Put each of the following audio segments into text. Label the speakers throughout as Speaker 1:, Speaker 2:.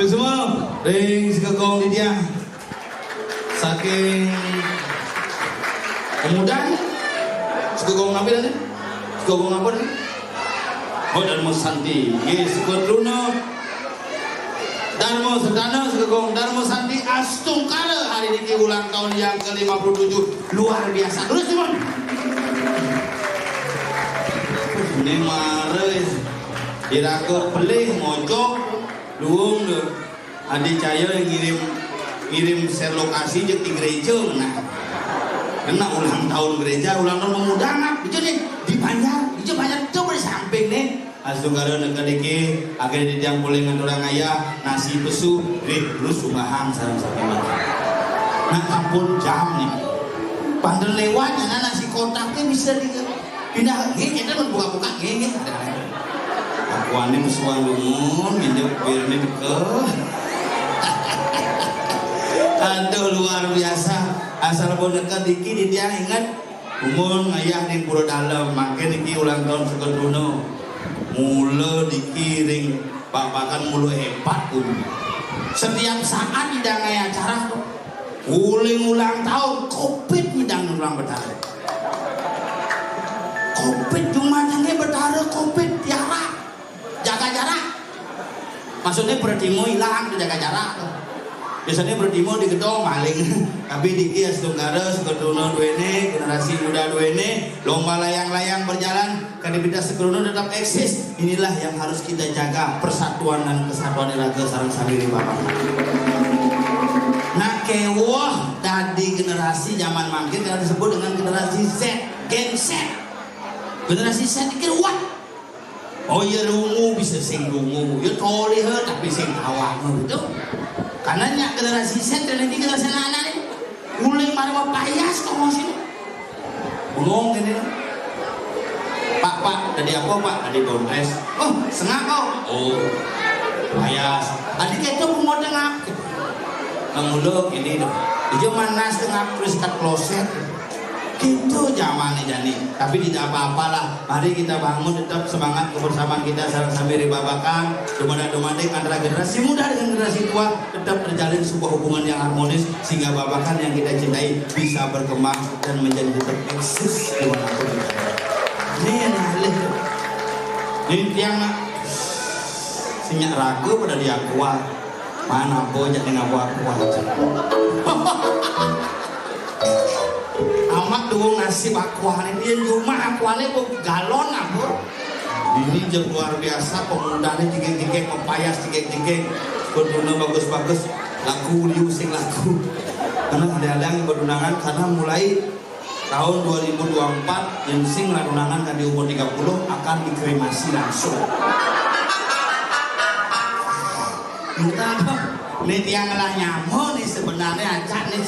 Speaker 1: semua ring sekegong di dia saking kemudahan sekegong apa nih? Sekegong apa nih? Oh Darmo Santi, yes sekotruno Darmo Sedana sekegong Darmo Santi Astungkara hari ini ulang tahun yang ke-57 luar biasa. Terus teman. Ini mare diraga pelih mojok luung deh. Adik saya ngirim share lokasi je di gereja nah. Kena ulang tahun gereja, ulang tahun pemuda nak. Itu nih di Banjar tuh bersamping nih. Astungkara nekadiki akhirnya di tiang boleh ngan orang ayah nasi pesu lu sumahang sarang sapi mati. Nah ampun jam nih. Pandel lewat karena nasi kotaknya bisa pindah ini kita buka-buka ini. Aku aneh pesuan lumun minyak biar ini deket. Aduh luar biasa. Asal pun dekat diki di tiang ingat umun ayah di pura dalam makin diki ulang tahun sekedruno. Mula dikiring babakan mulu hebat setiap saat hidangnya acara uling ulang tahun covid hidang ulang betara covid cuma jangan betara covid tiara jaga jarak maksudnya berdimo hilang jaga jarak biasanya berdimo di gedung maling tapi di Astungkara sekedruno duene generasi muda duene lomba layang-layang berjalan kadibida sekedruno tetap eksis. Inilah yang harus kita jaga persatuan dan kesatuan raga sareng samiri bapak. Nah kewah tadi generasi zaman mangkin kita disebut dengan generasi Z, Gen Z. Generasi Z dikira wah. Oh ya rungu bisa sing rungu, ya toli tapi sing awak gitu. Karena nyak generasi Z dan ini generasi anak ini uling marwa payas kok sini. Ulung gini. Pak, tadi apa Pak? Tadi bonres. Oh, sengak kau. Oh, payas. Adik itu pemodel ngap. Nguluk ini dong. Dia mana setengah terus kat kloset. Gitu zamannya jani. Tapi tidak apa-apalah. Mari kita bangun tetap semangat kebersamaan kita sareng samiri babakan. Dumada-dumade antara generasi muda dengan generasi tua tetap terjalin sebuah hubungan yang harmonis sehingga babakan yang kita cintai bisa berkembang dan menjadi tetap eksis dimanapun kita. Ini tiang sinyak ragu pada dia kuat. Mana bojak dengan kuat. Amat dulu nasi bakwan ini cuma akuannya kok galon apa ini jauh luar biasa pemudanya jigeng-jigeng mempayas jigeng-jigeng berduna bagus-bagus lagu diusing lagu karena ada-ada berdunangan karena mulai tahun 2024 yang sing undangan kan di umur 30 akan dikremasi langsung kita apa nih tiang lah nyamuk nih sebenarnya acak nih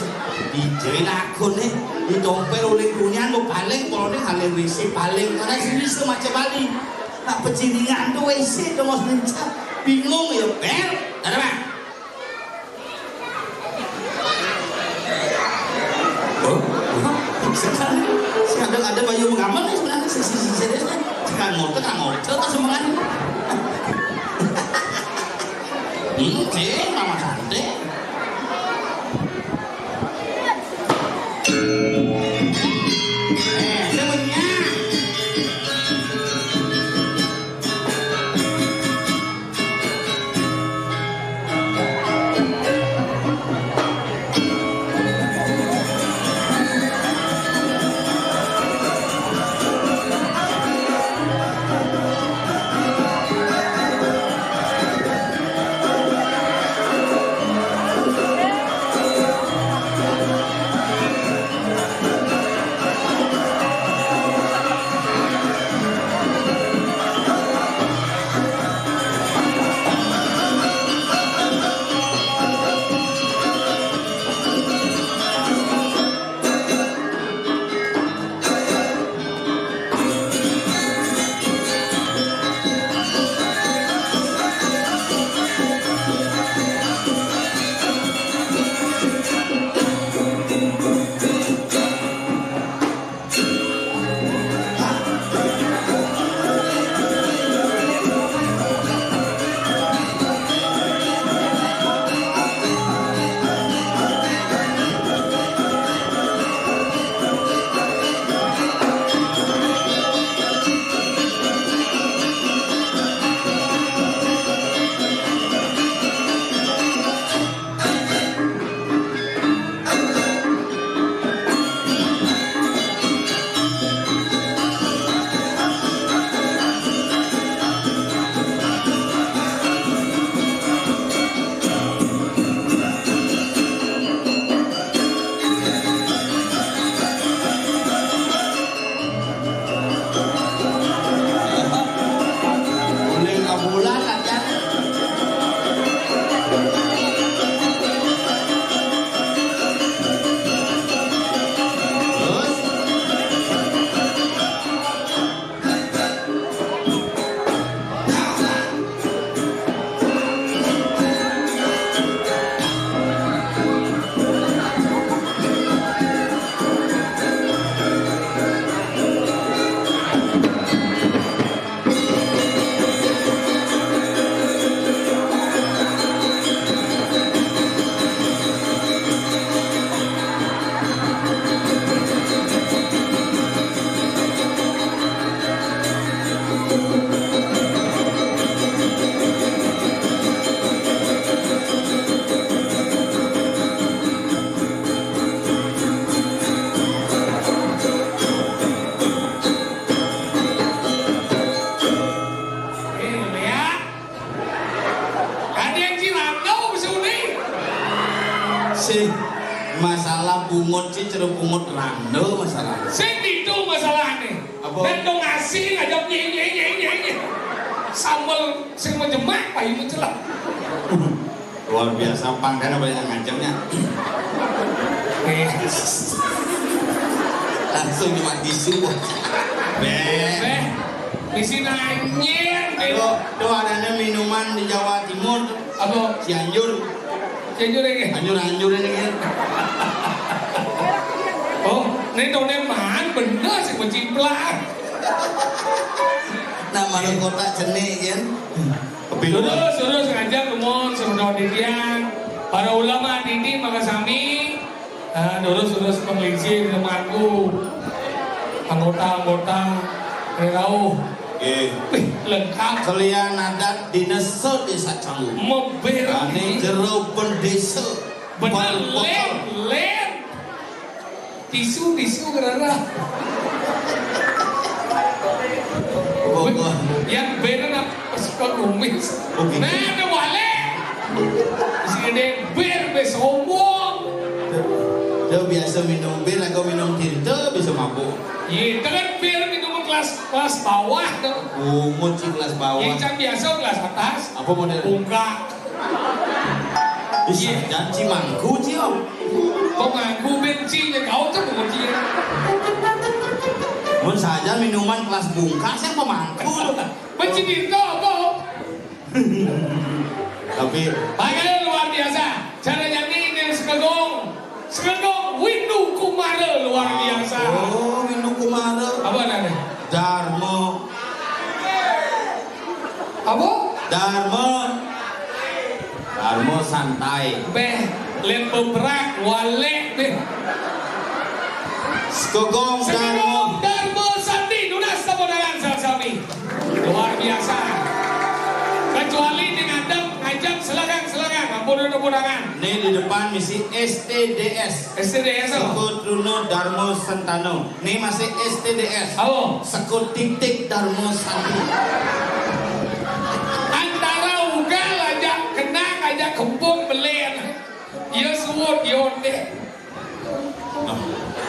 Speaker 1: di jelakun nih di dompet uling kunyan mau paling kalau nih halil WC paling karena sini semacam Bali tak peciringan tuh WC tuh mau mencap bingung ya bel ada apa? Sekarang ada bayu mengaman nih sebenarnya sisi seriusnya sekarang ngotot tak semangat mama cantik bungut sih ceruk bungut rando masalah.
Speaker 2: Sing itu masalahnya.
Speaker 1: Apa?
Speaker 2: Dan dong ngasih ngajak nye. Sambal sing menjemak payu mencelah.
Speaker 1: Luar biasa pangkana banyak ngancamnya. Langsung cuma tisu.
Speaker 2: Di sini anjir.
Speaker 1: Tuh adanya minuman di Jawa Timur.
Speaker 2: Apa?
Speaker 1: Cianjur.
Speaker 2: Cianjur ini.
Speaker 1: Anjur ini kan.
Speaker 2: Oh, ini dongnya man bener sih mencimplang.
Speaker 1: Nama lu kota jenih kan.
Speaker 2: Suruh sengaja kumon sebenarnya didian. Para ulama ini maka sami. Suruh pengelisi temanku. Anggota tahu. Lengkap.
Speaker 1: Kalian adat desa desa Canggu.
Speaker 2: Mobil.
Speaker 1: Ane jero pendesa.
Speaker 2: Bener lem. Tisu gerara. Yang bener apa suka kumis. Nah, ada wale. Sini ber besombong.
Speaker 1: Dia biasa minum bir, agak minum tirta bisa mabuk.
Speaker 2: Iya, kan bir minum kelas bawah tuh.
Speaker 1: Mochi kelas bawah.
Speaker 2: Yang biasa kelas atas.
Speaker 1: Apa model?
Speaker 2: Bungka.
Speaker 1: Iya, janji mangku sih om.
Speaker 2: Kau ngaku bensinnya kau tuh bensin.
Speaker 1: Mun saja minuman kelas bungka, saya pemangku.
Speaker 2: Bensin itu apa?
Speaker 1: Tapi
Speaker 2: bagaimana luar biasa. Caranya ini Sekegong Windu Kumara luar biasa.
Speaker 1: Oh, Windu Kumara.
Speaker 2: Apa namanya?
Speaker 1: Darmo.
Speaker 2: Apa?
Speaker 1: Darmo santai.
Speaker 2: Lem beberak walek
Speaker 1: Sekegong
Speaker 2: Darmo Sandi Nunas Tabodalan sami. Luar biasa. Kecuali dengan ngajak selagang ampunan.
Speaker 1: Ini di depan misi STDS.
Speaker 2: STDS apa?
Speaker 1: Sekutruno Darmo Santano. Ini masih STDS.
Speaker 2: Apa?
Speaker 1: Sekut Tik Darmo Sandi.
Speaker 2: Antara ugal aja kenang aja kembung belen. Ia suwut deh.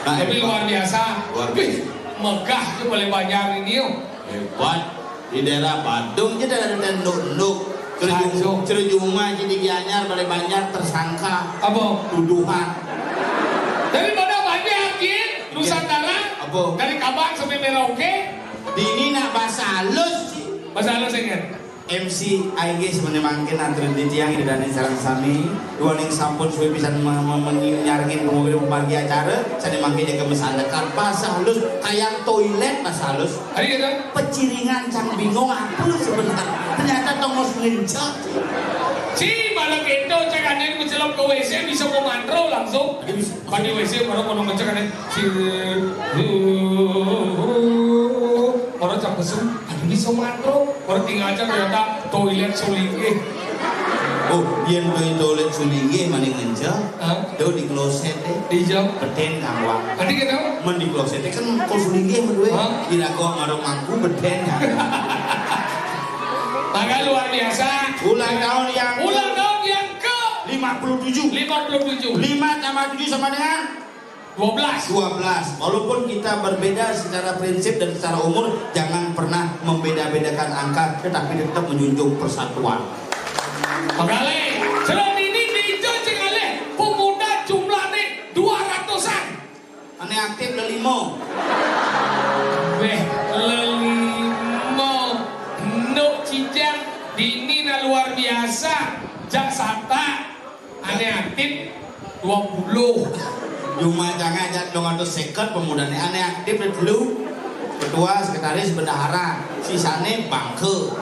Speaker 2: Tapi luar biasa. Megah tuh boleh banyak ini.
Speaker 1: Hebat. Di daerah Badung aja ada nduk-nduk. Cerujuma jadi Gianyar balai banyak tersangka.
Speaker 2: Apa?
Speaker 1: Tuduhan.
Speaker 2: Daripada banyak ya Nusantara.
Speaker 1: Apa?
Speaker 2: Dari Kabang sampai Merauke.
Speaker 1: Di ini nak bahasa halus sih.
Speaker 2: Bahasa halus ingat.
Speaker 1: MC AIG sebenarnya mangkin antara di tiang di dan sarang sami dua ning sampun suwe bisa menyarangin kemudian pagi acara saya mangkin jaga mesandekan bahasa halus kayak toilet bahasa halus
Speaker 2: hari itu
Speaker 1: peciringan cang bingung apa sebenarnya ternyata tongos ngencet
Speaker 2: si malah itu cek ada yang mencelam ke WC bisa komandro langsung kan di WC orang ngecek ada si orang cak besum aduh bisa komandro orang tinggal aja ternyata toilet sulingge.
Speaker 1: Oh, yang toilet sulingge maning ngencet do di kloset
Speaker 2: di jam
Speaker 1: beten kangwang
Speaker 2: tadi kenapa?
Speaker 1: Men di kloset kan kok sulingge berdua kira kok ngarong mangku beten
Speaker 2: maka luar biasa
Speaker 1: ulang tahun yang
Speaker 2: ke
Speaker 1: 57 5 tambah 7 sama dengan 12. Walaupun kita berbeda secara prinsip dan secara umur, jangan pernah membeda-bedakan angka, tetapi tetap menjunjung persatuan.
Speaker 2: Pegale, celon ini dijoceng oleh pemuda jumlahnya 200-an.
Speaker 1: Ane aktif lelimo.
Speaker 2: Lelimo, nuk cijang, dinina luar biasa, jak sata, ane aktif 20.
Speaker 1: Cuma jangan ajak dong atau seket pemudanya aneh aktif dulu ketua sekretaris bendahara sisane bangke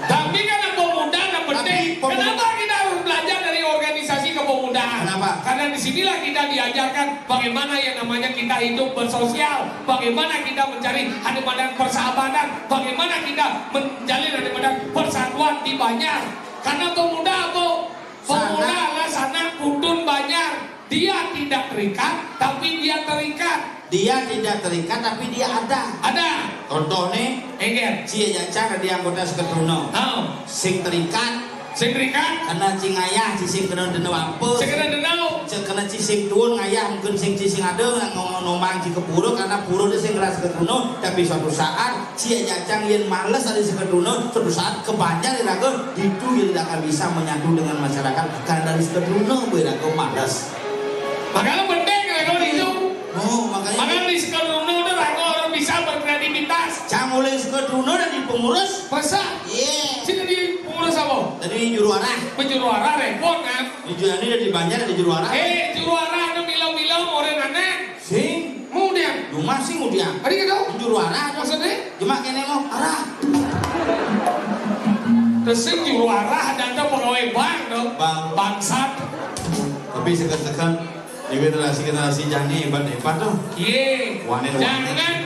Speaker 2: tapi kan pemuda dan penting kenapa kita harus belajar dari organisasi kepemudaan
Speaker 1: kenapa?
Speaker 2: Karena disinilah kita diajarkan bagaimana yang namanya kita hidup bersosial bagaimana kita mencari hadapan persahabatan bagaimana kita menjalin hadapan persatuan di banyak karena pemuda adalah sana kudun banyak. Dia tidak terikat, tapi dia terikat.
Speaker 1: Dia tidak terikat, tapi dia ada.
Speaker 2: Contoh nih,
Speaker 1: si Jacar di anggota Seketruno. Sing terikat,
Speaker 2: Sing rikat.
Speaker 1: Karena cing ayah cising kena dena apa?
Speaker 2: Sing kena denau.
Speaker 1: Kena cising tuun ngayah mungkin sing cising ada ngomong ci kepuro karena puro dia sing keras ketuno tapi suatu saat cia jacang yen males ada si ketuno suatu saat kebanyakan iraga itu yang tidak akan bisa menyatu dengan masyarakat karena dari si ketuno iraga males.
Speaker 2: Makanya penting kalau itu.
Speaker 1: Oh makanya
Speaker 2: di sekeluruh itu orang bisa berkreativitas.
Speaker 1: Cang oleh si ketuno dan di pengurus.
Speaker 2: Masa?
Speaker 1: Iya.
Speaker 2: Sini di pengurus apa?
Speaker 1: Tadi juru arah.
Speaker 2: Penjuru arah repot kan?
Speaker 1: Di ini di Banjar di juru arah.
Speaker 2: Juru arah ada milau-milau orang aneh.
Speaker 1: Sing.
Speaker 2: Kemudian.
Speaker 1: Rumah sing kemudian.
Speaker 2: Ada gitu?
Speaker 1: Juru arah.
Speaker 2: Maksudnya?
Speaker 1: Cuma kene mau arah.
Speaker 2: Terus sing juru arah dan ada pegawai bank dong. Bangsat.
Speaker 1: Tapi sekarang di generasi jani hebat tuh.
Speaker 2: Iya. Jangan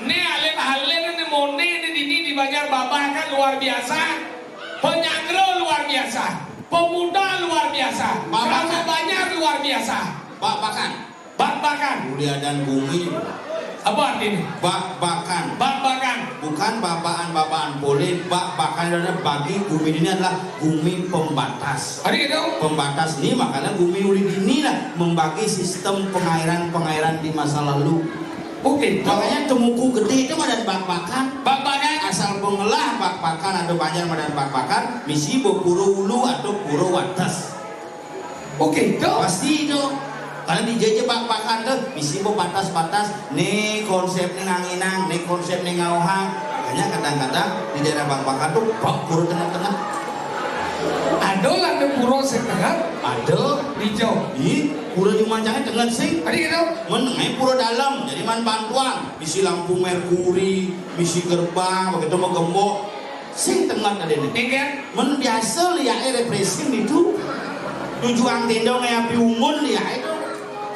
Speaker 2: nih alih-alih nih mone nih di Banjar Babah kan luar biasa. Penyangro luar biasa. Pemuda luar biasa. Kamu banyak luar biasa. Bak-bakan. Mulia dan bumi. Apa artinya?
Speaker 1: Bak-bakan. Bukan bapaan boleh. Bak-bakan adalah bagi bumi ini adalah bumi pembatas.
Speaker 2: Ada gitu?
Speaker 1: Pembatas ini makanya bumi uli ini lah membagi sistem pengairan di masa lalu.
Speaker 2: Oke.
Speaker 1: Makanya temuku gede itu ada bak-bakan. Asal pengelah bak-bakan ada banyak ada bak-bakan. Misi puro ulu atau puro watas.
Speaker 2: Oke.
Speaker 1: Pasti itu. Karena di jeje bak-bakan tuh misi batas-batas. Nih konsepnya nganginang, nih konsepnya ngauhang. Makanya kadang-kadang di daerah bak-bakan tuh bak puro tengah-tengah.
Speaker 2: Ada lah di puro setengah.
Speaker 1: Ada.
Speaker 2: Hijau.
Speaker 1: Pura Jumancangnya dengan sing.
Speaker 2: Ada gitu?
Speaker 1: Menengah pura dalam, jadi man bantuan. Misi lampu merkuri, misi gerbang, begitu mau gembok. Sing tengah tadi nih.
Speaker 2: Enggak.
Speaker 1: Men biasa lihat represi itu. Tujuan tendong api umum lihat itu.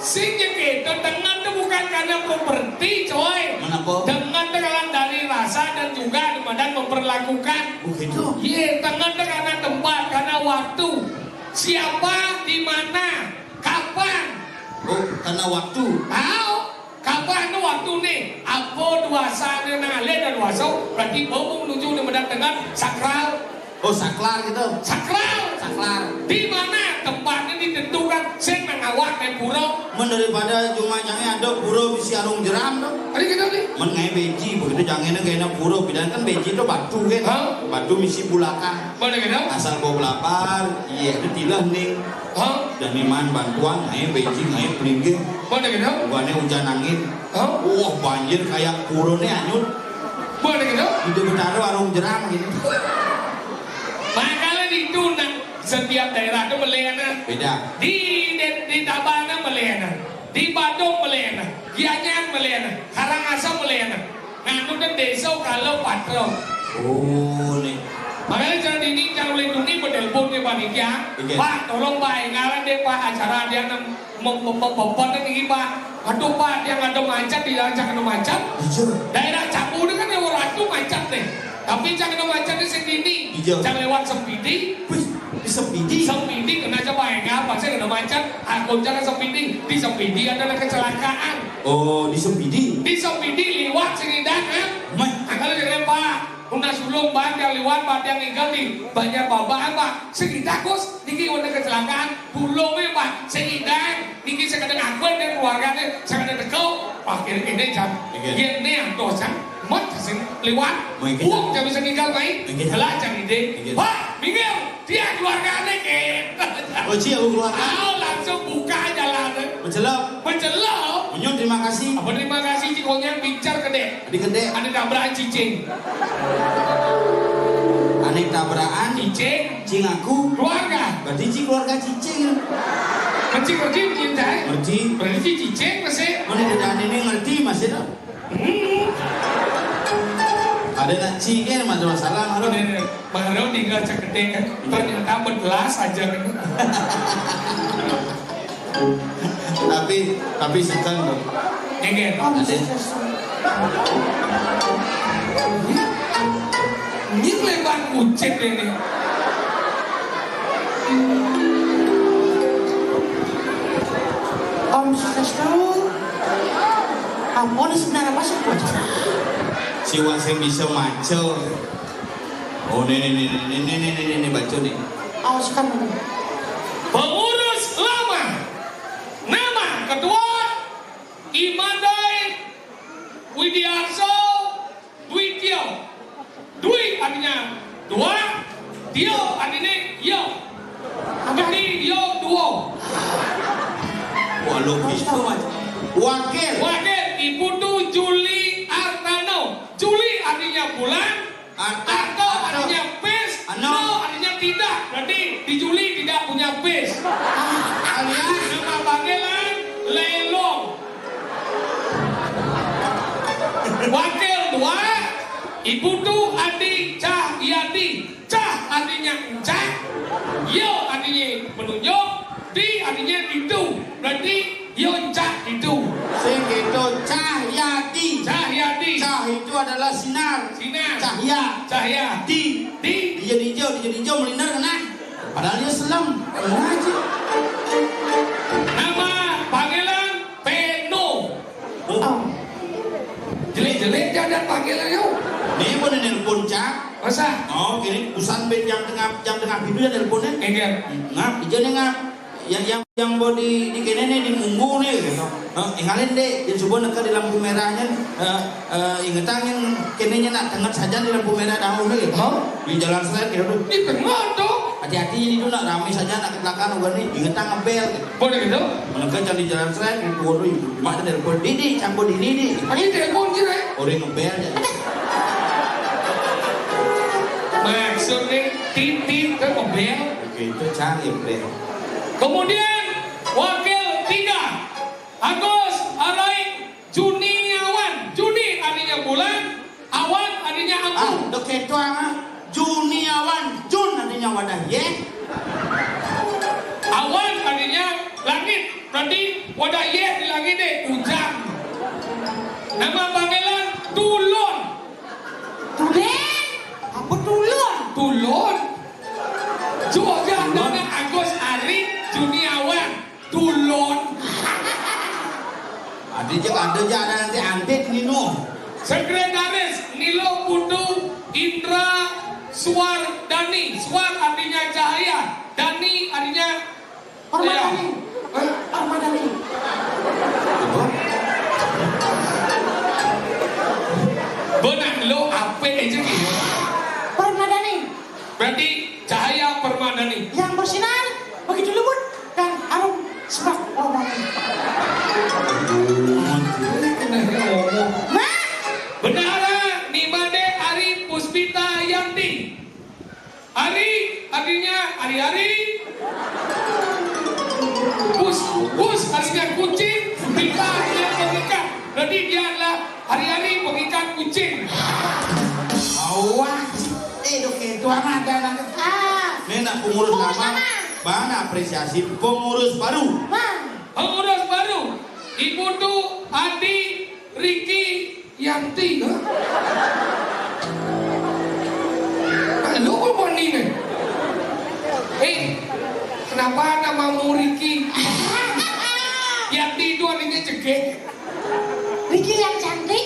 Speaker 2: Sing gitu tengah itu bukan karena properti coy.
Speaker 1: Kenapa?
Speaker 2: Tengah itu karena dari rasa dan juga dan memperlakukan.
Speaker 1: Begitu.
Speaker 2: Iya, tengah itu karena tempat, karena waktu. Siapa, di mana, kapan?
Speaker 1: Oh, karena waktu.
Speaker 2: Tahu? Kapan itu waktu nih? Apa duasa nale dan duasa? Berarti mau menuju di medan tengah sakral.
Speaker 1: Oh, saklar gitu.
Speaker 2: Sakral. Di mana tempatnya ditentukan? Saya mengawak dan pura.
Speaker 1: Daripada Jumancangnya ada pura bisa arung jeram tuh.
Speaker 2: Ada gitu nih?
Speaker 1: Mengenai beji, begitu jangannya kayaknya pura. Bidang kan beji itu batu kan. Batu misi bulakan.
Speaker 2: Mana gitu?
Speaker 1: Asal bawa belapar, iya itu tilah nih. Dan iman bantuan, naik beji, naik pelinggih.
Speaker 2: Mana gitu?
Speaker 1: Bukannya hujan angin. Wah banjir kayak purunnya anyut.
Speaker 2: Mana gitu?
Speaker 1: Itu bertaruh arung jeram gitu.
Speaker 2: Makanya ditundang setiap daerah itu melayana.
Speaker 1: Beda.
Speaker 2: Di Tabanan melayana, di Badung melayana, Gianyar melayana, Karangasem melayana. Nganu dan desa kalau patro.
Speaker 1: Oh nih.
Speaker 2: Makanya jangan ini jangan lindungi menelpon ke panitia. Pak tolong Pak ngaran deh Pak acara dia memperpotong ini Pak. Aduh Pak yang ada macet di dalam jangan macet. Daerah Capu ini kan yang orang itu macet deh. Tapi jangan macet di sini. Jangan lewat Sempidi. Sempidi kena coba enggak pasti kena macet. Aku jangan Sempidi. Di Sempidi adalah kecelakaan.
Speaker 1: Oh di Sempidi.
Speaker 2: Di Sempidi lewat sini dan kalau jadi Pak. Una sulung Pak yang lewat Pak yang tinggal di Banjar Babah Pak. Sekitar Gus niki udah kecelakaan. Bulungnya Pak. Sekitar niki sekadang aku dan keluarganya sekadang tekau. Akhir ini jam. Ini yang dosa. Mất xin lewat. Buang jam bisa tinggal baik. Telah jam ide. Pak, minggir. Dia keluarga dikit.
Speaker 1: Oh cia keluarga.
Speaker 2: Langsung buka jalan.
Speaker 1: Mencelok. Menyun terima kasih.
Speaker 2: Apa terima kasih cikonya bicar gede.
Speaker 1: Gede.
Speaker 2: Ada tabrakan cicing.
Speaker 1: Aneh tabrakan. Cing aku.
Speaker 2: Keluarga.
Speaker 1: Berarti cing keluarga cicing.
Speaker 2: Ngerti cinta. Berarti cicing masih.
Speaker 1: Mana tidak ini ngerti masih tak? Ada nak cingin masalah
Speaker 2: baru tinggal cek gede kan ternyata bergelas aja kan.
Speaker 1: tapi sekan tuh
Speaker 2: ingin ini lebar kucing ini
Speaker 3: Om Swastiastu. Ampun sebenarnya apa sih?
Speaker 1: Siwa sing bisa maco. Oh ini baca nih.
Speaker 3: Awas kamu.
Speaker 2: Pengurus lama. Nama ketua Imandai Widiarso Dwitio. Dwi artinya dua, Tio artinya yo. Jadi yo duo.
Speaker 1: Wah logis tuh mas. Wakil.
Speaker 2: Wakil Ibu tuh Juli Artano. Juli artinya bulan, Arto artinya pes, no artinya tidak. Berarti di Juli tidak punya pes. Alias nama panggilan Lelong. Wakil dua, Ibu tuh Adi Cahyati. Cah artinya encah, yo artinya menunjuk, di artinya itu. Berarti yo encah itu.
Speaker 1: Sing itu Cahyati.
Speaker 2: Cahyati.
Speaker 1: Cah itu adalah sinar.
Speaker 2: Sinar.
Speaker 1: Cahya.
Speaker 2: Di.
Speaker 1: Dijadi hijau melinar kena. Padahal dia selam. Kena aja.
Speaker 2: Nama panggilan Peno.
Speaker 1: Oh.
Speaker 2: Jelek-jelek jangan panggilan yuk.
Speaker 1: Nih pun nelpon cak.
Speaker 2: Masa?
Speaker 1: Oh kini usan ben jam tengah pintu ya nelponnya.
Speaker 2: Enggak.
Speaker 1: Ngap, ijanya ngap. Yang body di kene nih di munggu nih gitu. Ingalin deh, yang subuh nak di lampu merahnya, ingetan yang kene nak tengah saja di lampu merah dahulu gitu. Di jalan seret gitu.
Speaker 2: Di tengah tuh.
Speaker 1: Hati-hati jadi itu nak ramai saja nak kecelakaan ugan nih, ingetan ngebel. Gitu.
Speaker 2: Boleh gitu?
Speaker 1: Menekan di jalan seret itu waduh, mak ada telepon Didi, campur Didi.
Speaker 2: Ini telepon kira.
Speaker 1: Orang ngebel ya.
Speaker 2: Maksudnya titit ke mobil.
Speaker 1: Begitu cari bel.
Speaker 2: Kemudian wakil 3 Agus Arai Juniawan. Juni artinya bulan, awan artinya abu.
Speaker 1: Deket itu Juniawan, Jun artinya wadah ye.
Speaker 2: Awan artinya langit. Berarti wadah ye di langit deh hujan. Nama panggilan Tulon.
Speaker 3: Tulen. Apa tulun?
Speaker 2: Tulon. Juga nama Agus Ari Juniawan. Tulon.
Speaker 1: Ada nanti antit Nino.
Speaker 2: Sekretaris Nilo Putu Indra Suwardani. Suwar artinya cahaya, Dani artinya
Speaker 3: Permadani. Permadani.
Speaker 2: benar lo apa aja gitu.
Speaker 3: Permadani.
Speaker 2: Berarti cahaya permadani.
Speaker 3: Yang bersinar begitu lembut dan harum semak wangi. Nah,
Speaker 2: Benar Nimade Ari Puspita Yanti. Ari artinya ari-ari. Pus artinya kucing. Pita artinya pengikat. Berarti dia adalah hari-hari pengikat kucing.
Speaker 1: Awas. Deket itu ada nanti. Ini nak pengurus lama. Bang apresiasi pengurus baru.
Speaker 2: Pengurus baru. Ibu tuh Adi Riki Yanti. Lu apa nih? Kenapa namamu Riki? Yanti itu artinya cegek.
Speaker 3: Riki yang cantik.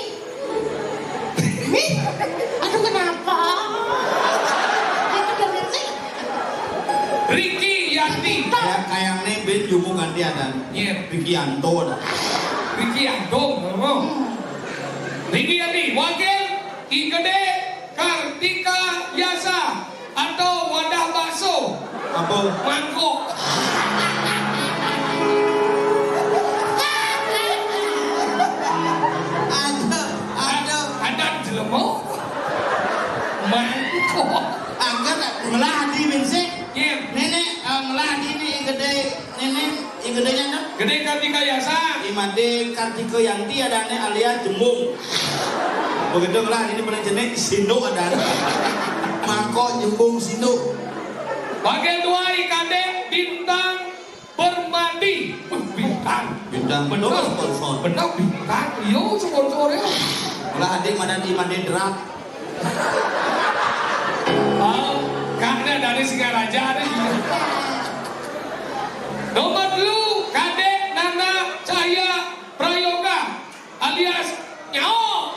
Speaker 3: Nih, aduh kenapa? Itu bener sih.
Speaker 2: Riki Yanti.
Speaker 1: Kayak nih ben jumu ganti ada.
Speaker 2: Iya.
Speaker 1: Riki Anto ada.
Speaker 2: Riki Yanto. Riki Yanti. Wakil Ki Gede Kartika Yasa atau wadah bakso.
Speaker 1: Apa?
Speaker 2: Mangkok. Ada jelemo. Mangkok.
Speaker 1: Angkat ngeladi bensin.
Speaker 2: Iya.
Speaker 1: Nenek ngeladi ini gede. Nenek yang gedenya kan?
Speaker 2: Gede Kartika Yasa.
Speaker 1: Imade Kartika Yanti ada nih alias jembung. Begitu ngeladi ini paling jenis sinduk ada. Mangkok jembung sinduk.
Speaker 2: Wakil 2 IKD Bintang Permadi. Bintang
Speaker 1: Bener sponsor.
Speaker 2: Benar bintang. Yo sponsornya.
Speaker 1: Lah adik mana di Imade Drak.
Speaker 2: Karena dari Singaraja ada juga. Nomor 2 Kadek Nana Cahya Prayoga alias Nyao.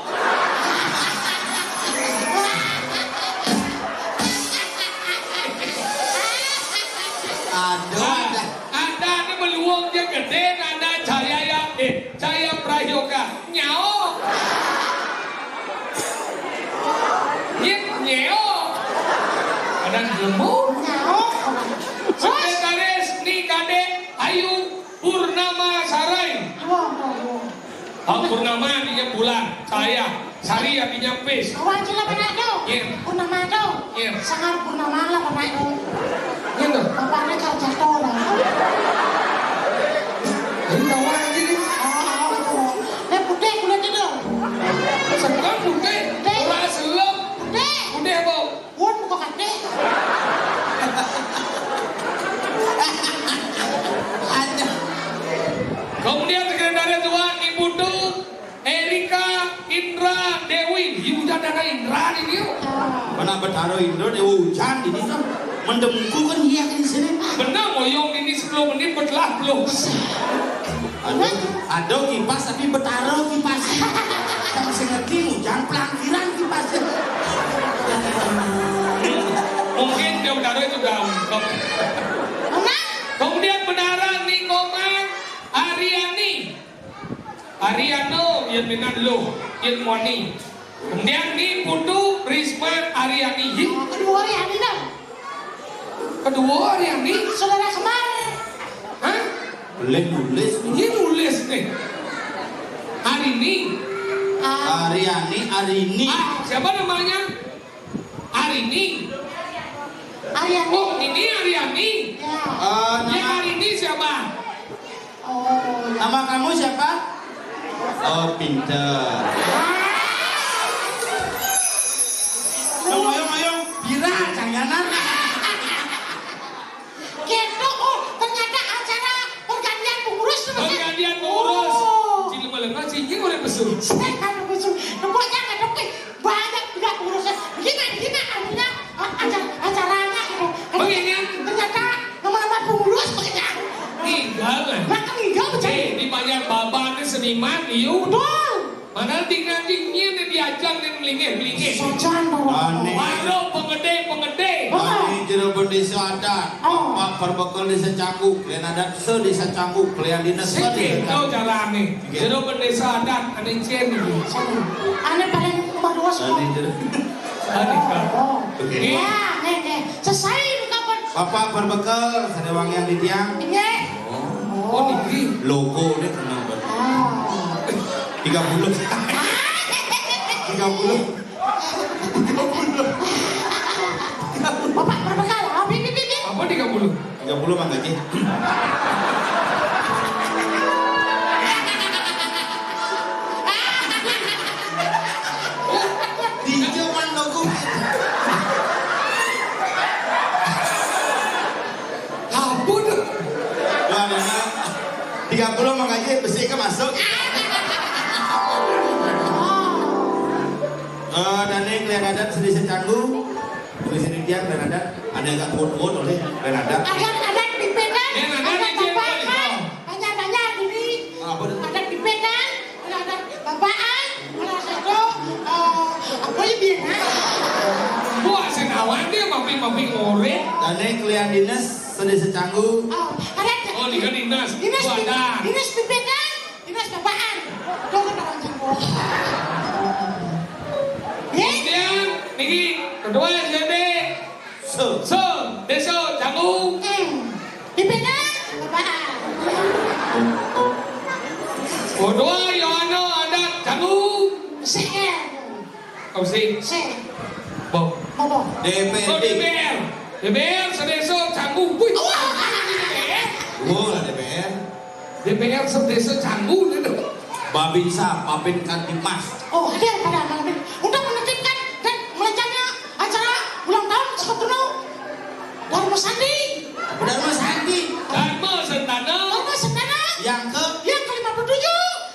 Speaker 2: dan lemu.
Speaker 3: Nyaok.
Speaker 2: Sekretaris nih Kade Ayu Purnama Sarai. Oh Purnama artinya bulan, saya Sari artinya pes.
Speaker 3: Awak cila benak tu.
Speaker 2: Iya.
Speaker 3: Purnama tu.
Speaker 2: Iya.
Speaker 3: Sangat purnama lah benak tu.
Speaker 2: Gitu.
Speaker 3: Bapaknya kau jatuh lah.
Speaker 2: Ini tawa aja nih.
Speaker 3: Dia putih kulit itu.
Speaker 2: Sekarang putih, orang selem.
Speaker 3: Putih.
Speaker 2: Putih apa?
Speaker 3: Pun muka kate.
Speaker 2: Kemudian sekretaris Tuan Ibu Tu Erika Indra Dewi. Ibu jadana Indra ini yuk.
Speaker 1: Mana betaro Indro dia hujan ini kan mendemku kan iya kan di sini.
Speaker 2: Benar moyong ini 10 menit bertelah belum.
Speaker 1: Ada kipas tapi betaro kipas. Kamu sih ngerti hujan pelangkiran kipas.
Speaker 2: Mungkin dia benar itu gaung. Kemudian benaran Nikoman Ariani. Ariano yang minan lo, yang wani. Kemudian ni Putu Risma Ariani.
Speaker 3: Kedua hari ini dah.
Speaker 2: Kedua Ariani.
Speaker 3: Saudara kemar.
Speaker 2: Hah?
Speaker 1: Boleh nulis.
Speaker 2: Ini nulis nih. Arini.
Speaker 1: Arini.
Speaker 2: Siapa namanya? Arini.
Speaker 3: Ariani.
Speaker 2: Oh ini Ariani.
Speaker 3: Ya.
Speaker 2: Yang Arini siapa?
Speaker 3: Oh.
Speaker 1: Nama kamu siapa? Oh pinter. Mayong, bira janganan.
Speaker 3: Gitu. Oh, ternyata acara pergantian pengurus tu.
Speaker 2: Pergantian pengurus. Cili melengah cinggi oleh pesun.
Speaker 3: Saya kan begitu. Pokoknya ngadep banyak tidak pengurusnya. Gimana artinya acaranya gitu.
Speaker 2: Begini.
Speaker 3: Ternyata nama-nama pengurus begitu.
Speaker 2: Tinggal lah.
Speaker 3: Bahkan enggak betul.
Speaker 2: Dibayar babanya seniman, iyo.
Speaker 3: Betul.
Speaker 2: Mana tinggal dingin diajak dan melingih.
Speaker 3: Sajan bawa.
Speaker 1: Aneh.
Speaker 2: Baru pengede.
Speaker 1: Ini Cirebon desa adat. Pak Perbekal desa Canggu. Kalian adat se desa Canggu. Kalian dinas se
Speaker 2: Sedih
Speaker 1: desa
Speaker 2: kau
Speaker 1: Canggu.
Speaker 2: jalani. Jadi berdesa adat ada cen.
Speaker 3: Aneh paling berdua semua.
Speaker 1: Ini Cirebon.
Speaker 2: Ada kan.
Speaker 1: Oke.
Speaker 3: Ya, nih. Selesai kapan?
Speaker 1: Bapak Perbekal. Ada wangi yang di tiang.
Speaker 3: Ini.
Speaker 2: Oh negeri.
Speaker 1: Logo deh kenapa? 30.
Speaker 3: Bapak berbekal.
Speaker 2: Apa 30?
Speaker 1: 30 Bang Gaji. Di zaman logo.
Speaker 2: Ampun.
Speaker 1: Wah, nah, 30 Bang Gaji besi ke masuk. Dan ini kalian adat sedih Canggu. Di sini dia kalian adat. Ada yang gak kuat oleh kalian adat.
Speaker 3: Ada di Medan.
Speaker 2: Yang ada di
Speaker 3: Bapak. Banyak ini.
Speaker 1: Apa itu?
Speaker 3: Ada di Medan. Ada Bapakan. Ada satu. Apa ya biar?
Speaker 2: Buat senawan dia mamping ngorek.
Speaker 1: Dan ini kalian dinas sedih Canggu.
Speaker 3: Ada.
Speaker 2: Oh di kan dinas.
Speaker 3: Dinas
Speaker 2: Itu ada.
Speaker 3: di Medan. Dinas Bapakan. Jangan orang jangkau.
Speaker 2: Kemudian niki kedua jadi desa Canggu.
Speaker 3: Di Medan Bapakan.
Speaker 2: Kedua Yohana adat Canggu. Kau sih. Bo.
Speaker 3: Apa?
Speaker 2: Oh
Speaker 1: DPRD.
Speaker 2: DPR sedesa Canggu. Wih.
Speaker 1: Oh, DPR.
Speaker 2: DPR sedesa Canggu itu.
Speaker 1: Babinsa, Babin Kantimas.
Speaker 3: Oh, ada pada malam ini. Untuk menertibkan dan melancarnya acara ulang tahun Sekoteno Dharma Sandi.
Speaker 1: Dharma Sandi.
Speaker 2: Dharma Sentana.
Speaker 3: Dharma Sentana
Speaker 1: Yang
Speaker 3: ke-57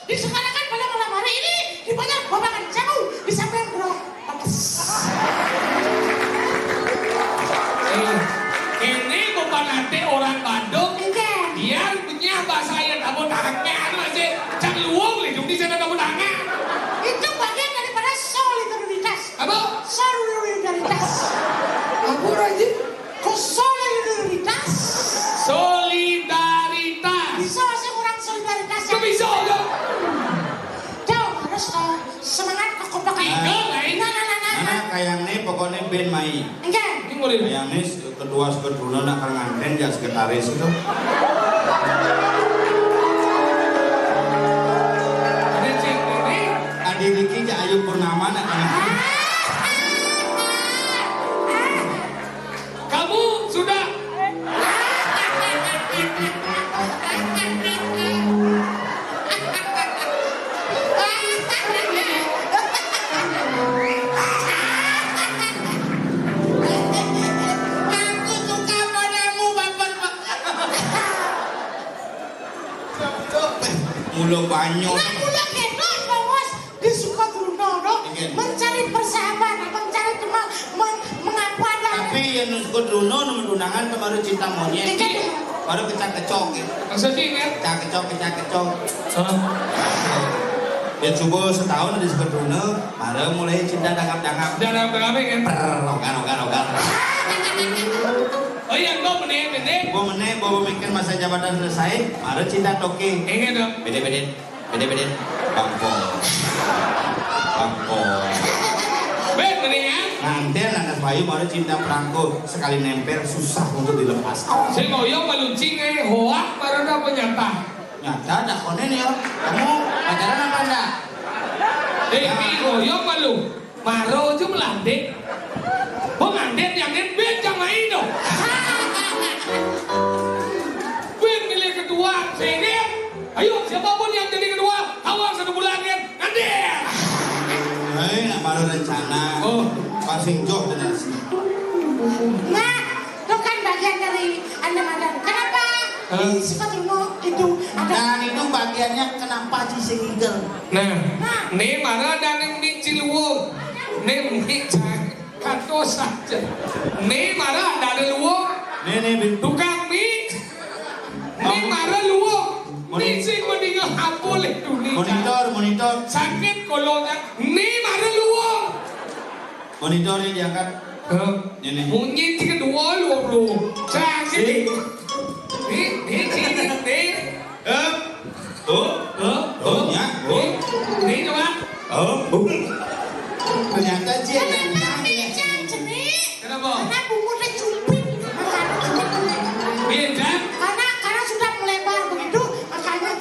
Speaker 3: diselenggarakan pada malam hari ini di banyak Bapakan Canggu di samping Pulau Batas.
Speaker 2: Ini bukan nanti orang Bandung.
Speaker 3: Enggak.
Speaker 2: Dia punya bahasa yang kamu tangan aja. Jangan luang nih, di sana kamu tangan.
Speaker 3: Itu bagian daripada solidaritas.
Speaker 2: Apa?
Speaker 3: Solidaritas.
Speaker 2: Apa aja?
Speaker 3: Kok solidaritas?
Speaker 2: Solidaritas.
Speaker 3: Bisa sih kurang solidaritas ya.
Speaker 2: Kok bisa ya?
Speaker 3: Jauh harus semangat kekompakan.
Speaker 2: Tiga lain.
Speaker 3: Nah.
Speaker 1: Mana kayak nih pokoknya band mai.
Speaker 3: Enggak.
Speaker 2: Ini boleh.
Speaker 1: Yang ini kedua sekeduna nak nganten ya sekretaris itu.
Speaker 2: Ada cek ini.
Speaker 1: Adi Riki ja Ayu Purnama nak
Speaker 2: Kamu sudah
Speaker 3: Aku suka padamu bapak.
Speaker 1: mulu banyak.
Speaker 3: Aku lagi bos di Sukadruno mencari persahabatan, mencari teman, mengapa ada.
Speaker 1: Tapi yang Sukadruno nomor undangan kemarin cinta monyet. Baru kecak-kecok gitu.
Speaker 2: sedih kan?
Speaker 1: Kecak-kecok. Ya coba setahun di Sukadruno, baru mulai cinta dangap-dangap.
Speaker 2: Dalam berapa kan?
Speaker 1: Ogar.
Speaker 2: Oh iya, kau bener.
Speaker 1: Gua mikir masa jabatan selesai, baru cinta toke.
Speaker 2: Ingin dong.
Speaker 1: Bede. Bangko.
Speaker 2: Bener ya?
Speaker 1: Nanti anak bayu baru cinta perangko. Sekali nempel susah untuk dilepaskan.
Speaker 2: Saya ngoyong meluncing hoak baru dapat nyata.
Speaker 1: Nyata dah konen ya. Kamu pacaran apa enggak?
Speaker 2: Ini ngoyong malu. Maro aja melandek. Pengantin yang ben jangan main dong. Ben milih kedua, sini. Ayo siapapun yang jadi kedua, awal 1 bulan kan, nanti.
Speaker 1: Nak baru rencana.
Speaker 2: Oh.
Speaker 1: Pasing joh dengan sini.
Speaker 3: Nah, itu kan bagian dari Anda. Kenapa di Sukadruno itu ada?
Speaker 1: Dan itu bagiannya kenapa sih single?
Speaker 2: Nah, nih mana ada yang di Ciliwung, nih kanto saja. Nih mana ada luwung,
Speaker 1: Nih
Speaker 2: tukang mie. Nih mana luwung, nih sih mendingan boleh dunia.
Speaker 1: Monitor.
Speaker 2: Sakit kolonnya, nih mana luwung.
Speaker 1: Monitornya diangkat. Ini.
Speaker 2: Bunyi tiga dua lu. Sakit. Nih.
Speaker 1: Ya.
Speaker 2: Nih coba.
Speaker 1: Ternyata dia.
Speaker 2: Kenapa?
Speaker 3: Karena bumbunya cuping.
Speaker 2: Biar kan?
Speaker 3: Karena sudah melebar begitu, makanya.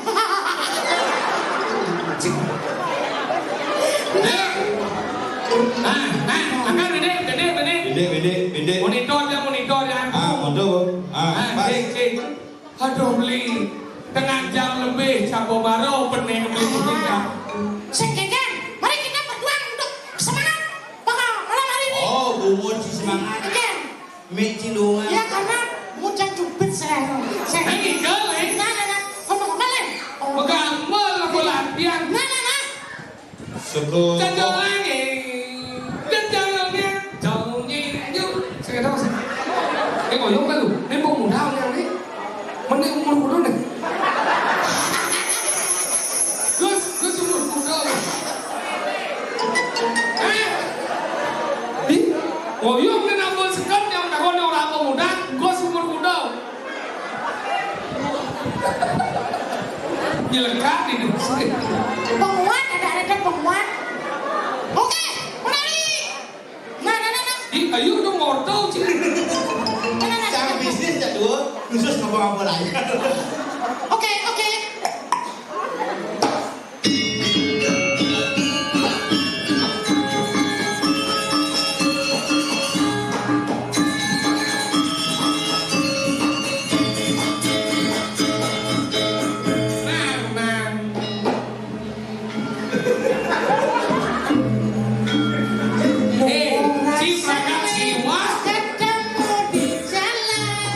Speaker 2: Akan
Speaker 1: Bede.
Speaker 2: Monitor ya.
Speaker 1: Monitor. Baik.
Speaker 2: Aduh beli tengah jam lebih Sampo Baro pening beli kita.
Speaker 3: Sekeken, mari kita berjuang untuk semangat malam hari ini.
Speaker 1: Oh, bumut si semangat.
Speaker 3: Sekeken.
Speaker 1: Mie cilungan.
Speaker 3: Ya karena muncul cupit saya.
Speaker 2: Ini galeng.
Speaker 3: Nah. Kembali.
Speaker 2: Gambar aku latihan.
Speaker 3: Nah.
Speaker 1: Syukur.
Speaker 2: Jangan lagi. Jangan yuk. Saya tahu sih. Ngoyong kan lu. Ini mau mudah yang ini. Mending umur muda nih. Gus umur muda. Ngoyong kan apa sekat yang takon orang muda. Gus umur muda. Nyelekat ini.
Speaker 3: Penguat ada penguat. Oke, mulai. Nah.
Speaker 2: Ayo dong mortal sih.
Speaker 1: Cara bisnis jadul khusus ngomong apa aja.
Speaker 3: Oke.
Speaker 2: Cipta kasih wah.
Speaker 3: Ketemu di jalan.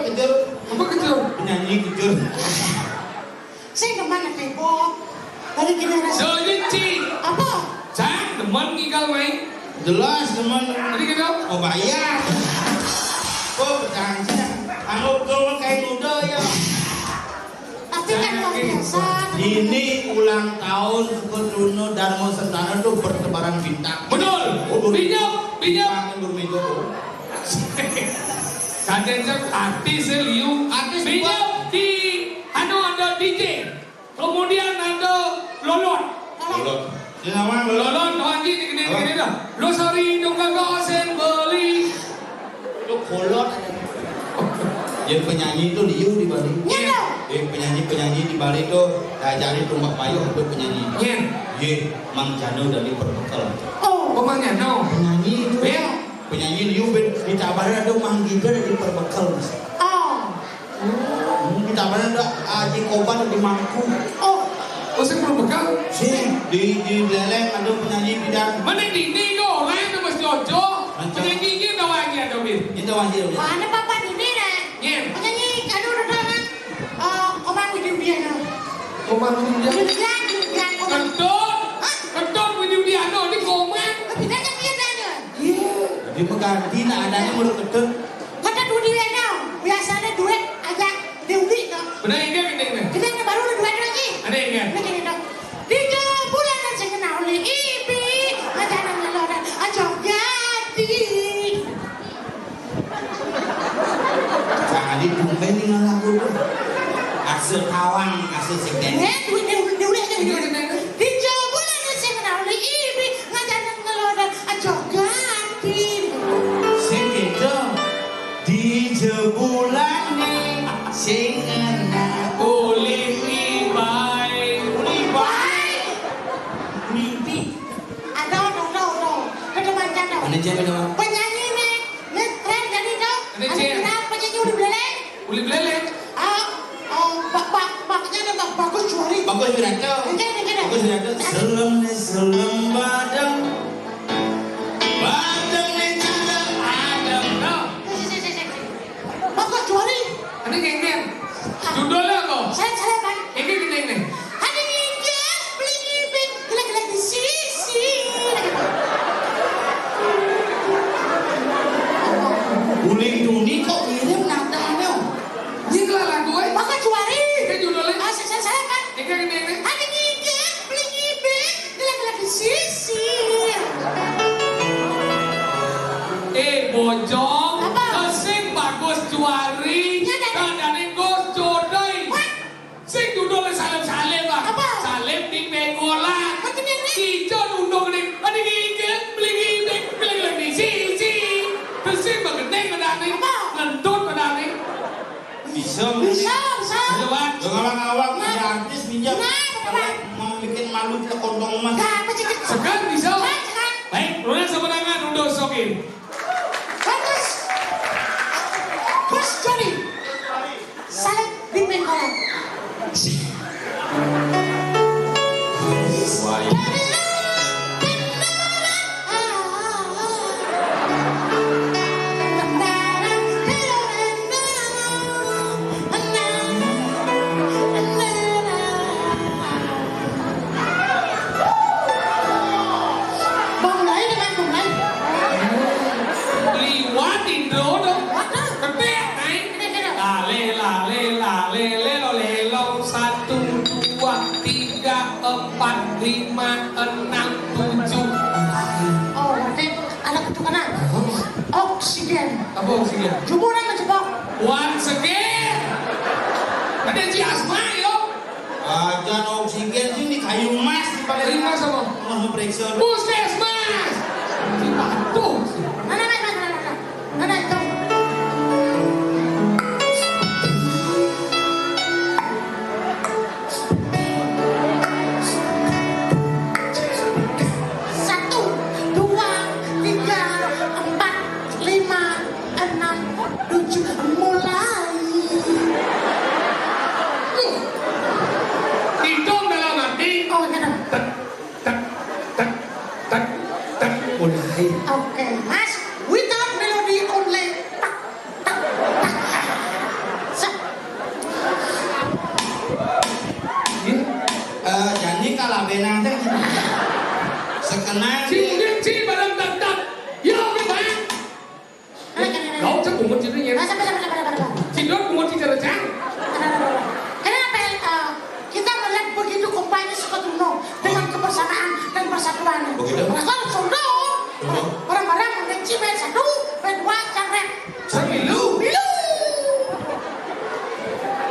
Speaker 1: kejur.
Speaker 2: Apa kejur?
Speaker 1: Penyanyi kejur.
Speaker 3: Saya kemana K-pop dari generasi
Speaker 2: Soyunci.
Speaker 3: apa?
Speaker 2: Saya teman ngikal main.
Speaker 1: Jelas teman.
Speaker 2: Tadi kita.
Speaker 1: Oh bayar. Oh berjanji. Anu gol kayak muda ya.
Speaker 3: Tapi kan luar biasa.
Speaker 1: Ini ulang tahun Sukodono Darmo Sentana tuh bertebaran bintang.
Speaker 2: Betul. Pinjam.
Speaker 1: Bintang berminggu.
Speaker 2: Kadang artis liu.
Speaker 1: Artis
Speaker 2: Pinjam di anu ada DJ. Kemudian ada lolot.
Speaker 1: Ini nama
Speaker 2: Lolot lagi gini dah. Lo sorry dong kagak sen beli.
Speaker 1: Lu kolot. Yang penyanyi itu liu di Bali.
Speaker 3: Iya.
Speaker 1: Penyanyi di Bali itu diajarin tumbak payung untuk penyanyi.
Speaker 2: Nyen.
Speaker 1: Ye, Mang Jano dari Perbekal.
Speaker 3: Oh.
Speaker 2: Pemangnya no.
Speaker 1: Penyanyi itu
Speaker 2: Ya.
Speaker 1: penyanyi liu di Tabanan ada Mang Gibran dari Perbekal.
Speaker 3: Oh.
Speaker 1: Di Tabanan ada Aji Koban di Mangku.
Speaker 3: Oh.
Speaker 2: Oh saya belum bekal.
Speaker 1: Di Leleng ada penyanyi bidang.
Speaker 2: Mana ini kok orang itu mas Jojo. Penyanyi ini udah lagi ada bil.
Speaker 1: Itu wajib.
Speaker 3: Mana papa di sini deh?
Speaker 2: Nyen.
Speaker 3: Penyanyi aduh udah kan. Komang video dia no.
Speaker 2: Komang dia.
Speaker 3: Dia komang.
Speaker 2: Kedon video dia no di komang.
Speaker 3: Bedanya dia tanya.
Speaker 1: Di Meganti nak adanya mulut kedut.
Speaker 3: Kata duit dia no. Biasanya duit aja diundi no.
Speaker 2: Benar ini.
Speaker 3: Kita yang baru udah duit lagi.
Speaker 2: Ada yang kan?
Speaker 3: Lagi no. 3 bulan dan saya kenal oleh ibi. Ajaran ngeloran ajok ganti.
Speaker 1: Jadi tumben ini lagu tuh. Asal tawang, asal sekden.
Speaker 3: Duit dia udah aja. 3 bulan dan saya kenal oleh ibi. Ajaran ngeloran ajok ganti.
Speaker 1: Sekden di jebulan nih, sing enak
Speaker 2: Uli baik.
Speaker 1: mimpi.
Speaker 3: Ada. Ada macam ada.
Speaker 1: Mana cewek dong?
Speaker 3: Penyanyi nih, ngetren jadi dong.
Speaker 2: Ada cewek.
Speaker 3: Penyanyi udah beleleng.
Speaker 2: Uli beleleng.
Speaker 3: Baknya ada bagus juari.
Speaker 1: Bagus Wiranto. Bagus Wiranto. Selem badang. Badang nih canda adem.
Speaker 2: No.
Speaker 3: Bagus juari.
Speaker 2: Ada yang judulnya kok.
Speaker 3: Saya kan.
Speaker 2: Ini gini.
Speaker 3: Ada ikan beli gila di sisi.
Speaker 1: Uling duni kok mirip nadanya.
Speaker 2: Ini kelah lagu
Speaker 3: Bagus juari.
Speaker 2: Ini judulnya.
Speaker 3: Saya kan.
Speaker 2: Ini gini.
Speaker 3: Ada ikan beli gila di sisi.
Speaker 2: Bojong.
Speaker 3: Apa?
Speaker 2: Sing bagus juari.
Speaker 3: Ya, Dan.
Speaker 2: Kadang gus jodai. Sing judulnya salem bang.
Speaker 3: Apa?
Speaker 2: Salem di pengolah.
Speaker 3: Macam ini.
Speaker 2: Cijon undang nih. Ada ikan beli di sisi. Terus sing bagedeng kadang
Speaker 3: Apa?
Speaker 2: lentut kadang nih.
Speaker 1: Bisa.
Speaker 2: Lewat.
Speaker 1: Ngawang-ngawang ada artis minjam.
Speaker 3: Nah,
Speaker 1: Mau bikin malu kita kontong emas.
Speaker 3: Nah, macam itu.
Speaker 2: Segan bisa.
Speaker 3: Segan.
Speaker 2: Baik, Rona semenangan undur sokin.
Speaker 3: Bagus. Gus Joni. Saling di Bengkolan. Mulai dengan mulai.
Speaker 2: Liwat Indro dong.
Speaker 3: Waduh.
Speaker 2: Gede naik. Lale, 1, 2, 3, 4, 5, 6, 7.
Speaker 3: Oh, berarti ada ketukaran. Oksigen.
Speaker 2: Apa oksigen?
Speaker 3: Jumuran menjebak.
Speaker 2: Once again. Ada si Asma yo.
Speaker 1: Ajan oksigen sini kayu emas di pada
Speaker 2: Terima sama.
Speaker 1: mau periksa.
Speaker 2: Puskesmas. Si Batu.
Speaker 3: Mana itu? Satu, 2, 3, 4, 5, 6, 7. Mulai.
Speaker 2: Hitung dalam hati.
Speaker 3: Oh, gitu.
Speaker 2: Tak, tak, tak, tak,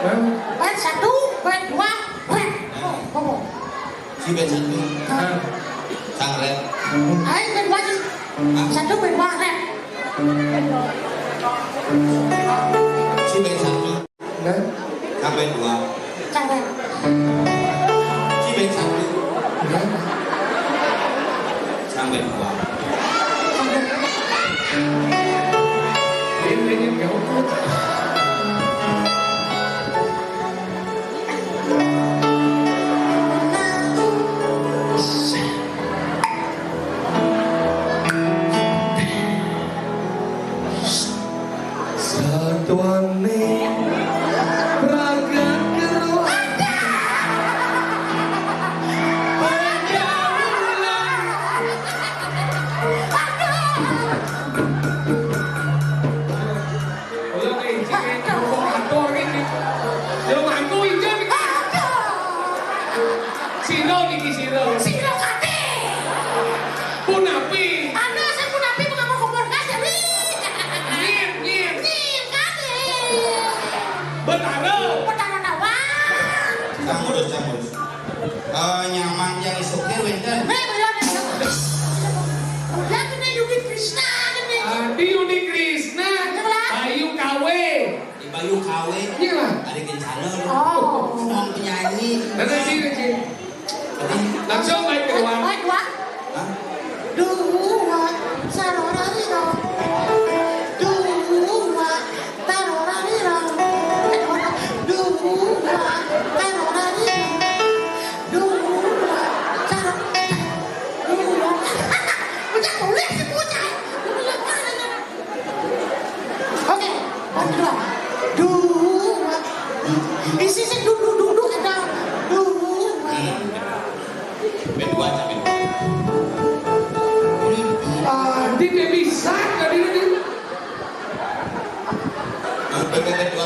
Speaker 3: Bait 1, bait 2, rap. Oh.
Speaker 1: Si bait 1 sang rap.
Speaker 3: Ayo bait 2 sih. 1, bait 2, rap.
Speaker 1: Si bait 1 sang bait 2
Speaker 3: Sang rap.
Speaker 1: si bait 1 sang bait 2.
Speaker 2: Ini kau satuane pragat karo Siro niki siro.
Speaker 3: Siro kate.
Speaker 2: Punapi.
Speaker 3: Anda saya pun nabi mengambil komunitas ya.
Speaker 2: Nyir.
Speaker 3: Nih kate.
Speaker 2: Betara.
Speaker 3: Petara nawang.
Speaker 1: Camurus. Nyaman yang isuknya wenten.
Speaker 3: Nih beliau nih. Udah kena Yudi Krishna nih.
Speaker 2: Adi Yudi Krishna. Bayu KW.
Speaker 1: Di Bayu KW.
Speaker 2: Iya lah.
Speaker 1: Ada kencana.
Speaker 3: Oh.
Speaker 1: Semua penyanyi.
Speaker 2: Nanti sih. Langsung baik kedua.
Speaker 3: Baik dua. Dua. Sarorariro. Dua. Tarorariro. Dua. Tarorariro. Dua. Dua. Udah tulis sih bocah. Oke, baik kedua. Dua. Isi sih duduk kita. Dua.
Speaker 1: Berdua tapi.
Speaker 2: Adi dia bisa tadi ini.
Speaker 1: Berdua.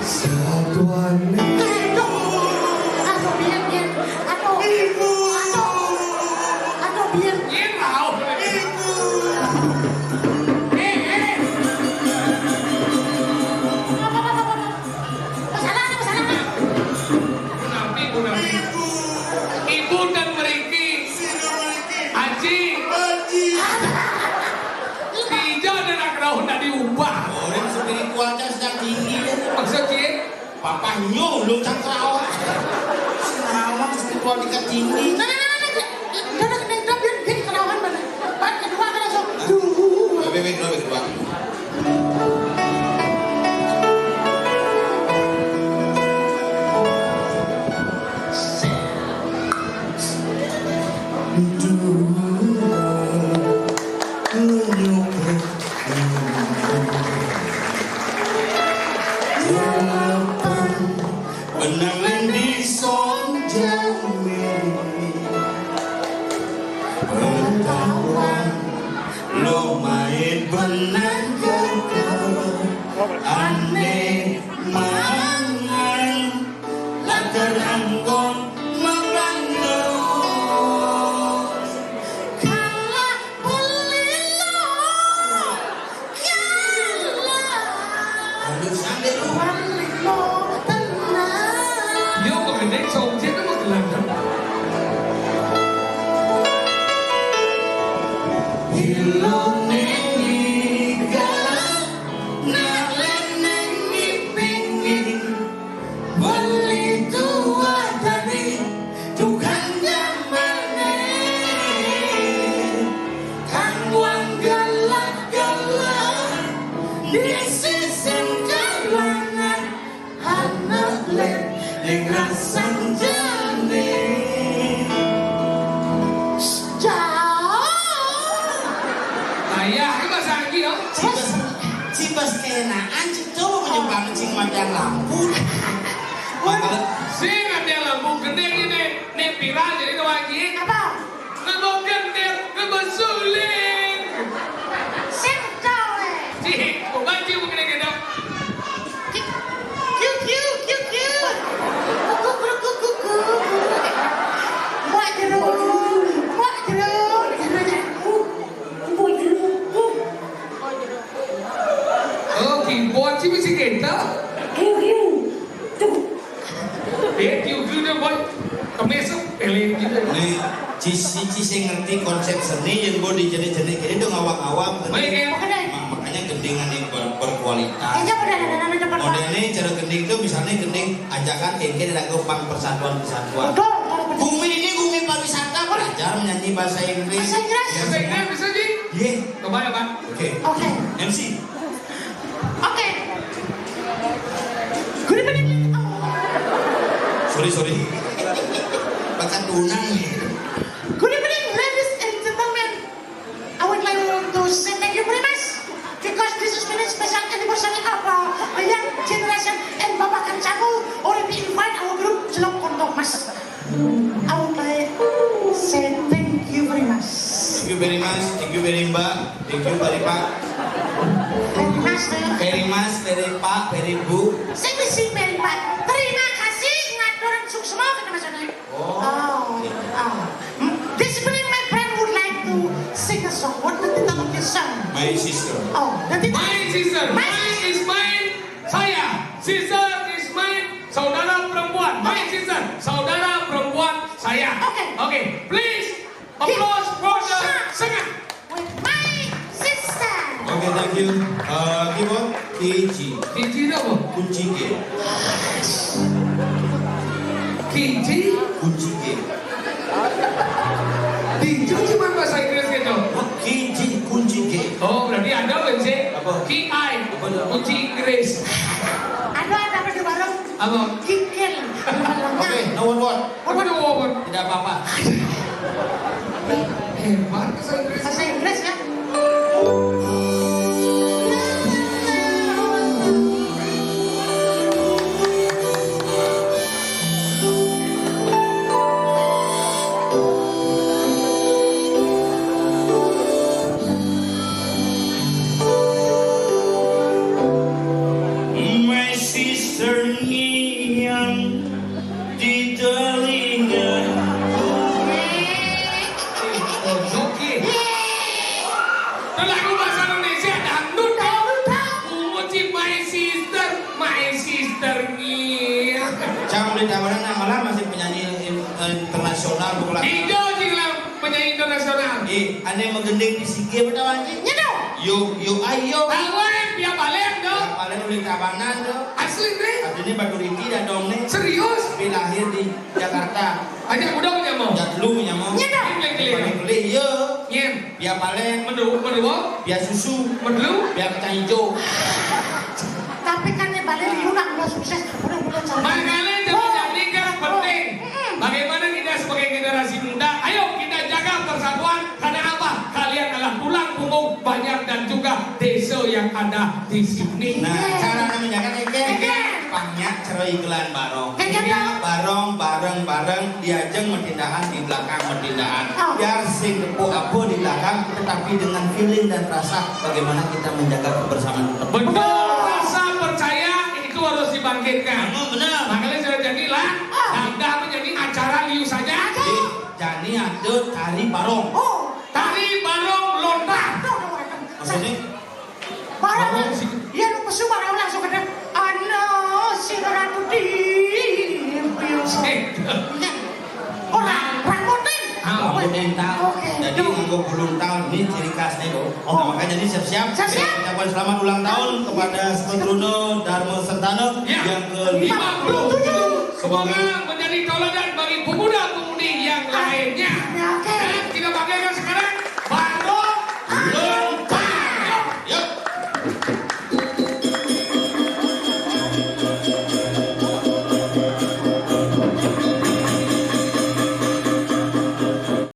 Speaker 2: Satuane.
Speaker 3: Aduh, biar. Aduh, biar.
Speaker 2: Nyir tau.
Speaker 3: Masalah.
Speaker 2: Punapi. Ibu dan Meriki. Aji. Tiga dan akrau nak diubah.
Speaker 1: Orang spiritualnya sedang tinggi.
Speaker 2: Maksud Cik?
Speaker 1: Papa nyuh lu cakrawat. Senawan spiritual tingkat tinggi.
Speaker 3: Nah, biar jadi kerawan bener. Baik kedua kan langsung. Dua.
Speaker 1: Berdua. Benang di sonjang pengetahuan lo main benang aneh mangan latar anggon mabando
Speaker 3: Kalah belilo. Kalah.
Speaker 1: aduh sampai lu
Speaker 3: Belilo tenang.
Speaker 2: Yo kok ini song Cik itu mau gelang kan?
Speaker 1: Hilong nengiga nak leneng ngipingin beli tua tadi tukang jamane kang wang galak di sisi kalangan anak lek yang rasang jane
Speaker 2: Ayah, ini bahasa lagi ya?
Speaker 1: Cibas kenaan cik coba menyebang cing madang lampu. Makanya
Speaker 2: Sing ada lampu gede ini, nih viral jadi tuh lagi.
Speaker 3: Apa?
Speaker 2: ngebogendek, ngebesuling.
Speaker 3: Sentowe.
Speaker 2: Cik, kok baju begini gitu?
Speaker 3: Kiu. Kuku. Muak jeruk.
Speaker 2: Oh, keyboard sih mesti kita. Kiu dia buat kemesuk, pelin gitu.
Speaker 1: Nih, cici ngerti konsep seni yang gue dijadi-jadi kini dong awak-awak.
Speaker 2: Baik ya.
Speaker 1: Makanya gendingan yang berkualitas.
Speaker 3: Aja pada ada
Speaker 1: Modelnya cara gending tuh misalnya gending ajakan kengke dan Pang Persatuan.
Speaker 3: Betul.
Speaker 1: Bumi ini bumi pariwisata belajar menyanyi bahasa Inggris.
Speaker 3: Bahasa Inggris.
Speaker 2: Bahasa Inggris bisa Ji?
Speaker 1: Ye.
Speaker 2: Coba ya Pak.
Speaker 1: Oke. MC.
Speaker 3: Oke. Gini.
Speaker 1: Sorry. Bakat tunang nih.
Speaker 3: Good evening, ladies and gentlemen. I would like to say thank you very much because this is very special anniversary of the young generation and Bapak Kancaku already invite our group Celok Kontong Mas. I would like to say thank you very much.
Speaker 1: Thank you very much. Thank you very Mbak. Thank you very Pak.
Speaker 3: Very much.
Speaker 1: Very Mas, very Pak, very Bu.
Speaker 3: Saya mesti very much. Terima kasih ngaturan suksma kita Mas Ani. Oh. This evening my friend would like to sing a song. What the title of this song?
Speaker 1: My sister.
Speaker 3: Oh, the title.
Speaker 2: My sister, mine is mine, saya. Sister is mine, saudara perempuan. My sister, saudara perempuan saya.
Speaker 3: Okay.
Speaker 2: Please, applause for the singer.
Speaker 3: With my sister.
Speaker 1: Oke, thank you. Keyboard Kiji.
Speaker 2: Kinci itu apa?
Speaker 1: Kunci G.
Speaker 2: Kinci?
Speaker 1: Kunci G.
Speaker 2: Kinci cuma bahasa Inggris gitu.
Speaker 1: Kiji kunci G.
Speaker 2: Oh, berarti ada benci.
Speaker 1: Apa?
Speaker 2: KI, kunci Inggris.
Speaker 3: Ada apa di warung?
Speaker 2: Apa?
Speaker 3: Kikil.
Speaker 1: Oke, no one.
Speaker 2: Apa itu wabon?
Speaker 1: Tidak apa-apa.
Speaker 2: Hebat bahasa Inggris.
Speaker 3: Bahasa Inggris ya.
Speaker 1: My sister yang di telinga.
Speaker 2: Oke. Itu lagu bahasa Indonesia dangdut tau. Kunci my sister nih.
Speaker 1: Jangan beli tawaran malah masih penyanyi internasional bukan.
Speaker 2: Hijau sih penyanyi internasional.
Speaker 1: Ane menggending di sige betul anjing.
Speaker 3: Nyedo.
Speaker 1: Yo ayo.
Speaker 2: Awan biar balik dong.
Speaker 1: Paling udah tabanan tuh.
Speaker 2: Asli nih.
Speaker 1: Artinya Batu Riki dan dong nih.
Speaker 2: Serius.
Speaker 1: Tapi lahir di Jakarta.
Speaker 2: Aja udah punya mau.
Speaker 1: Ya dulu punya mau.
Speaker 3: Nyedo.
Speaker 1: Paling beli yo.
Speaker 2: Yen.
Speaker 1: Biar paling
Speaker 2: Mendu.
Speaker 1: biar susu.
Speaker 2: Mendu.
Speaker 1: Biar kacang hijau.
Speaker 3: Tapi kan yang balik diulang udah sukses. Udah cari.
Speaker 2: Makanya jadi kan penting. Bagaimana kita sebagai generasi muda, ayo kita jaga persatuan. Karena apa? Kalian adalah tulang punggung banyak dan juga desa yang ada di sini.
Speaker 1: Nah, cara menjaga banyak cara iklan barong. Bareng diajeng mentindakan di belakang mentindakan. Biar sing apa di belakang, tetapi dengan feeling dan rasa bagaimana kita menjaga kebersamaan.
Speaker 2: Betul, rasa percaya itu harus dibangkitkan.
Speaker 1: Benar.
Speaker 2: Makanya sudah jadilah Anda menjadi acara liu saja.
Speaker 1: Jadi ada tari barong.
Speaker 2: Tari barong lontar.
Speaker 1: Maksudnya
Speaker 3: Barang. Ya lu pesu barang langsung kata. Ano si ratu di. Orang rambutin.
Speaker 1: Rambutin tahu. Jadi nganggo bulung tahun ini ciri khasnya loh. Makanya jadi siap-siap. Ucapan selamat ulang tahun kepada Setrono Darmo Sertano yang ke-57.
Speaker 2: Semoga menjadi tauladan bagi pemuda-pemudi yang lainnya.
Speaker 3: Oke.
Speaker 2: Kita bagaikan